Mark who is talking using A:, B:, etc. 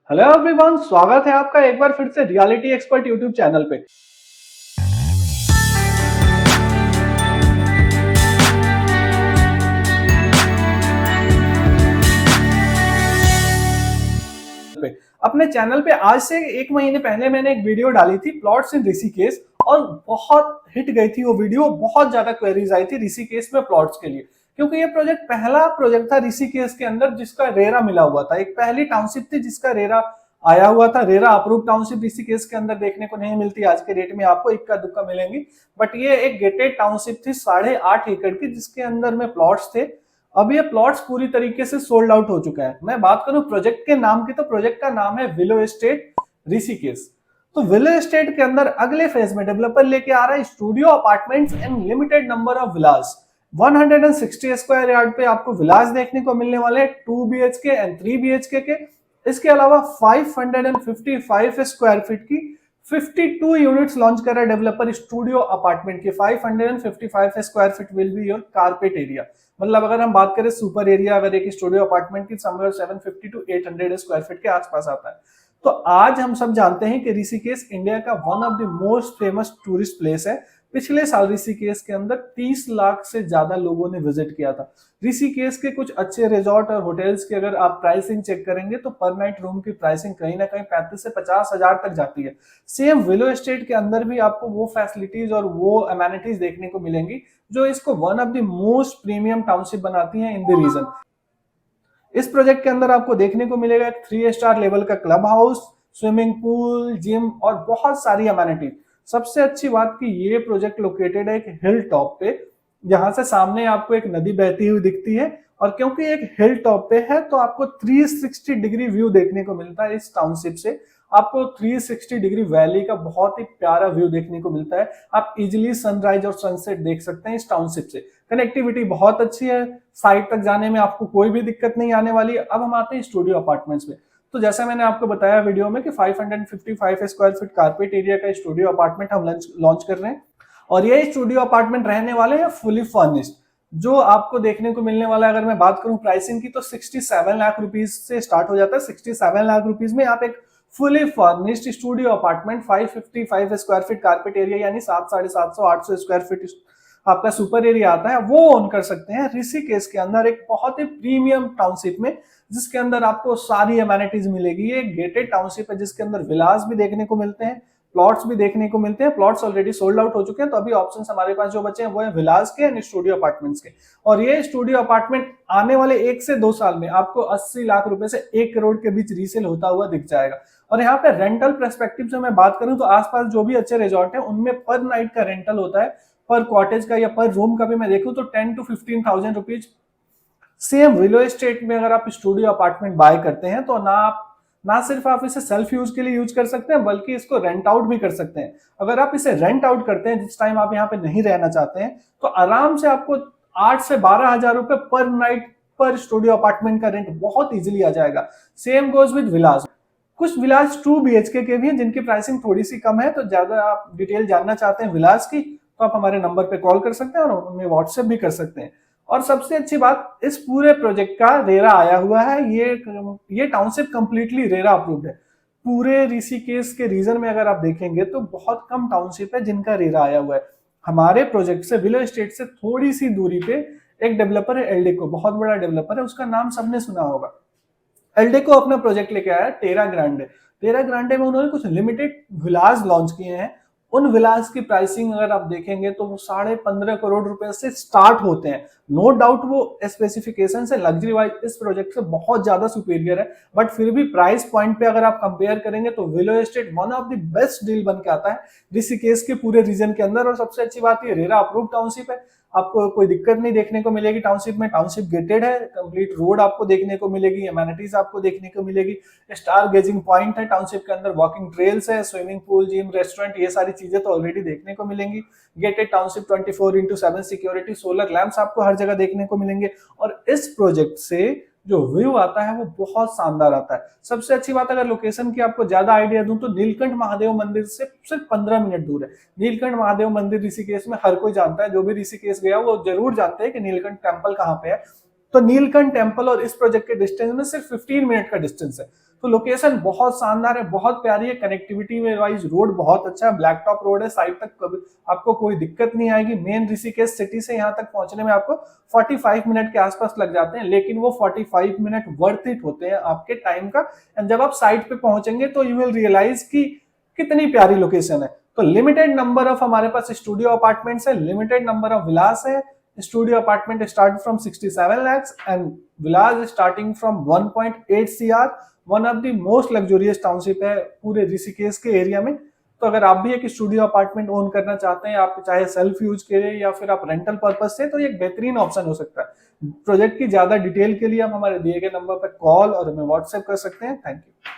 A: Hello everyone, स्वागत है आपका एक बार फिर से रियलिटी एक्सपर्ट यूट्यूब चैनल पे। अपने चैनल पे आज से 1 महीने पहले मैंने एक वीडियो डाली थी प्लॉट्स इन ऋषिकेश और बहुत हिट गई थी वो वीडियो। बहुत ज्यादा क्वेरीज आई थी ऋषिकेश में प्लॉट्स के लिए, क्योंकि ये प्रोजेक्ट पहला प्रोजेक्ट था ऋषिकेश के अंदर जिसका रेरा मिला हुआ था। एक पहली टाउनशिप थी जिसका रेरा आया हुआ था। रेरा अप्रूव टाउनशिप ऋषिकेश के अंदर देखने को नहीं मिलती आज के डेट में, आपको इक्का दुक्का मिलेंगी, बट ये एक गेटेड टाउनशिप थी 8.5 एकड़ की जिसके अंदर में प्लॉट्स थे। अब ये प्लॉट्स पूरी तरीके से सोल्ड आउट हो चुका है। मैं बात करूं प्रोजेक्ट के नाम की, तो प्रोजेक्ट का नाम है विलो एस्टेट ऋषिकेश। तो विलो एस्टेट के अंदर अगले फेज में डेवलपर लेके आ रहा है studio apartments and limited number of Vilas. 160 square yard पे आपको विलास देखने को मिलने वाले हैं, 2 BHK एंड 3 BHK के। इसके अलावा 555 स्क्वायर फीट की 52 यूनिट्स लॉन्च कर रहा है डेवलपर स्टूडियो अपार्टमेंट के। 555 square feet will be your carpet area. मतलब अगर हम बात करें सुपर एरिया, अगर एक स्टूडियो अपार्टमेंट की समवेयर 750 टू 800 स्क्वायर फीट के आसपास आता है। तो आज हम सब जानते हैं कि ऋषिकेश इंडिया का one of the most famous tourist place है। पिछले साल ऋषिकेश के अंदर 30 लाख से ज्यादा लोगों ने विजिट किया था। ऋषिकेश के कुछ अच्छे रिजॉर्ट और होटल्स की अगर आप प्राइसिंग चेक करेंगे तो पर नाइट रूम की प्राइसिंग कहीं ना कहीं 35 से 50 हजार तक जाती है। सेम विलो एस्टेट के अंदर भी आपको वो फैसिलिटीज और वो अमेनिटीज देखने को मिलेंगी जो इसको one of the most premium township बनाती हैं इन द रीजन। इस प्रोजेक्ट के अंदर आपको देखने को मिलेगा एक 3 स्टार लेवल का club house, swimming pool, gym और बहुत सारी अमेनिटीज। सबसे अच्छी बात कि ये प्रोजेक्ट लोकेटेड है एक हिल टॉप पे, जहां से सामने आपको एक नदी बहती हुई दिखती है। और क्योंकि एक हिल टॉप पे है तो आपको 360 डिग्री व्यू देखने को मिलता है इस टाउनशिप से। आपको 360 डिग्री वैली का बहुत ही प्यारा व्यू देखने को मिलता है। आप इजिली सनराइज और सनसेट देख सकते हैं इस टाउनशिप से। कनेक्टिविटी बहुत अच्छी है, साइट तक जाने में आपको कोई भी दिक्कत नहीं आने वाली है। अब हम आते हैं स्टूडियो अपार्टमेंट्स में। तो जैसा मैंने आपको बताया वीडियो में कि 555 स्क्वायर फीट कारपेट एरिया का स्टूडियो अपार्टमेंट हम लॉन्च कर रहे हैं। और ये स्टूडियो अपार्टमेंट रहने वाले हैं फुली फर्निश्ड। जो आपको देखने को मिलने वाला है, अगर मैं बात करूं प्राइसिंग की, तो 67 लाख रुपीज से स्टार्ट हो जाता है। 67 लाख रुपीज में आप एक fully furnished studio apartment 555 square feet carpet area यानी 700, 800 स्क्वायर फीट आपका सुपर एरिया आता है, वो ओन कर सकते हैं ऋषिकेश के अंदर एक बहुत ही प्रीमियम टाउनशिप में, जिसके अंदर आपको सारी अमेनिटीज मिलेगी। ये गेटेड टाउनशिप है जिसके अंदर विलास भी देखने को मिलते हैं, प्लॉट्स भी देखने को मिलते हैं। प्लॉट्स ऑलरेडी सोल्ड आउट हो चुके हैं, तो अभी ऑप्शंस हमारे पास जो बचे हैं वो है विलास के एंड स्टूडियो अपार्टमेंट्स के। और ये स्टूडियो अपार्टमेंट आने वाले 1 से 2 साल में आपको 80 लाख रुपए से 1 करोड़ के बीच रीसेल होता हुआ दिख जाएगा। और यहाँ पे रेंटल पर्सपेक्टिव से मैं बात करूं तो आसपास जो भी अच्छे रिजॉर्ट है उनमें पर नाइट का रेंटल होता है, पर कॉटेज का या पर रूम का भी मैं देखूं तो 10 to 15,000 rupees. Same willow estate में अगर आप स्टूडियो अपार्टमेंट बाय करते हैं तो ना सिर्फ आप इसे सेल्फ यूज के लिए यूज कर सकते हैं, बल्कि इसको रेंट आउट भी कर सकते हैं। अगर आप इसे रेंट आउट करते हैं जिस टाइम आप यहाँ पे नहीं रहना चाहते हैं, तो आराम से आपको 8 से 12 हजार रुपए पर नाइट पर स्टूडियो अपार्टमेंट का रेंट बहुत इजीली आ जाएगा। सेम गोज विद विलास। कुछ विलास 2 BHK के भी हैं जिनकी प्राइसिंग थोड़ी सी कम है, तो ज्यादा आप डिटेल जानना चाहते हैं विलास की तो आप हमारे नंबर पे कॉल कर सकते हैं और उनमें व्हाट्सएप भी कर सकते हैं। और सबसे अच्छी बात, इस पूरे प्रोजेक्ट का रेरा आया हुआ है। ये टाउनशिप कंप्लीटली रेरा अप्रूव्ड है। पूरे ऋषिकेश के रीजन में अगर आप देखेंगे तो बहुत कम टाउनशिप है जिनका रेरा आया हुआ है। हमारे प्रोजेक्ट से, विलो एस्टेट से थोड़ी सी दूरी पे एक डेवलपर है एल्डेको, बहुत बड़ा डेवलपर है, उसका नाम सबने सुना होगा। एल्डेको अपना प्रोजेक्ट लेके आया टेरा ग्रांडे। टेरा ग्रांडे में उन्होंने कुछ लिमिटेड विलास लॉन्च किए हैं। उन विलास की प्राइसिंग अगर आप देखेंगे तो वो 15.5 करोड़ रुपए से स्टार्ट होते हैं। नो डाउट वो स्पेसिफिकेशन से, लग्जरी वाइज इस प्रोजेक्ट से बहुत ज्यादा सुपीरियर है, बट फिर भी प्राइस पॉइंट पे अगर आप कंपेयर करेंगे तो willow estate one of the best deal बन के आता है ऋषिकेश के पूरे रीजन के अंदर। और सबसे अच्छी बात ये रेरा अप्रूव टाउनशिप है, आपको कोई दिक्कत नहीं देखने को मिलेगी टाउनशिप में। टाउनशिप गेटेड है, कंप्लीट रोड आपको देखने को मिलेगी, अमेनिटीज आपको देखने को मिलेगी, स्टार गेजिंग पॉइंट है टाउनशिप के अंदर, वॉकिंग ट्रेल्स है, स्विमिंग पूल, जिम, रेस्टोरेंट, ये सारी चीजें तो ऑलरेडी देखने को मिलेंगी। Gated township 24/7 security, solar lamps आपको हर जगह देखने को मिलेंगे। और इस प्रोजेक्ट से जो व्यू आता है वो बहुत शानदार आता है। सबसे अच्छी बात, अगर लोकेशन की आपको ज्यादा आइडिया दूं तो नीलकंठ महादेव मंदिर से सिर्फ 15 मिनट दूर है। नीलकंठ महादेव मंदिर ऋषिकेश में हर कोई जानता है, जो भी ऋषिकेश गया वो जरूर जानते हैं कि नीलकंठ टेम्पल कहाँ पे है। तो नीलकंठ टेम्पल और इस प्रोजेक्ट के डिस्टेंस में सिर्फ 15 मिनट का डिस्टेंस है। तो लोकेशन बहुत शानदार है, बहुत प्यारी है, कनेक्टिविटी में वाइज रोड बहुत अच्छा है, ब्लैक टॉप रोड है, साइड तक कभी आपको कोई दिक्कत नहीं आएगी। मेन ऋषिकेश सिटी से यहाँ तक पहुंचने में आपको 45 मिनट के आसपास लग जाते हैं, लेकिन वो 45 मिनट वर्थ इट होते हैं आपके टाइम का। एंड जब आप साइट पे पहुंचेंगे तो यू विल रियलाइज कि कितनी प्यारी लोकेशन है। तो लिमिटेड नंबर ऑफ हमारे पास स्टूडियो अपार्टमेंट्स है, लिमिटेड नंबर ऑफ विलास है। Studio apartment start from 67 lakhs and Vilas starting from 1.8 CR। One of the most luxurious township है पूरे ऋषिकेश के एरिया में। तो अगर आप भी एक स्टूडियो अपार्टमेंट ओन करना चाहते हैं, आप चाहे सेल्फ यूज के लिए या फिर आप रेंटल पर्पज से, तो ये एक बेहतरीन ऑप्शन हो सकता है। प्रोजेक्ट की ज्यादा डिटेल के लिए आप हमारे दिए गए नंबर पर कॉल और हमें व्हाट्सएप कर सकते हैं। Thank you.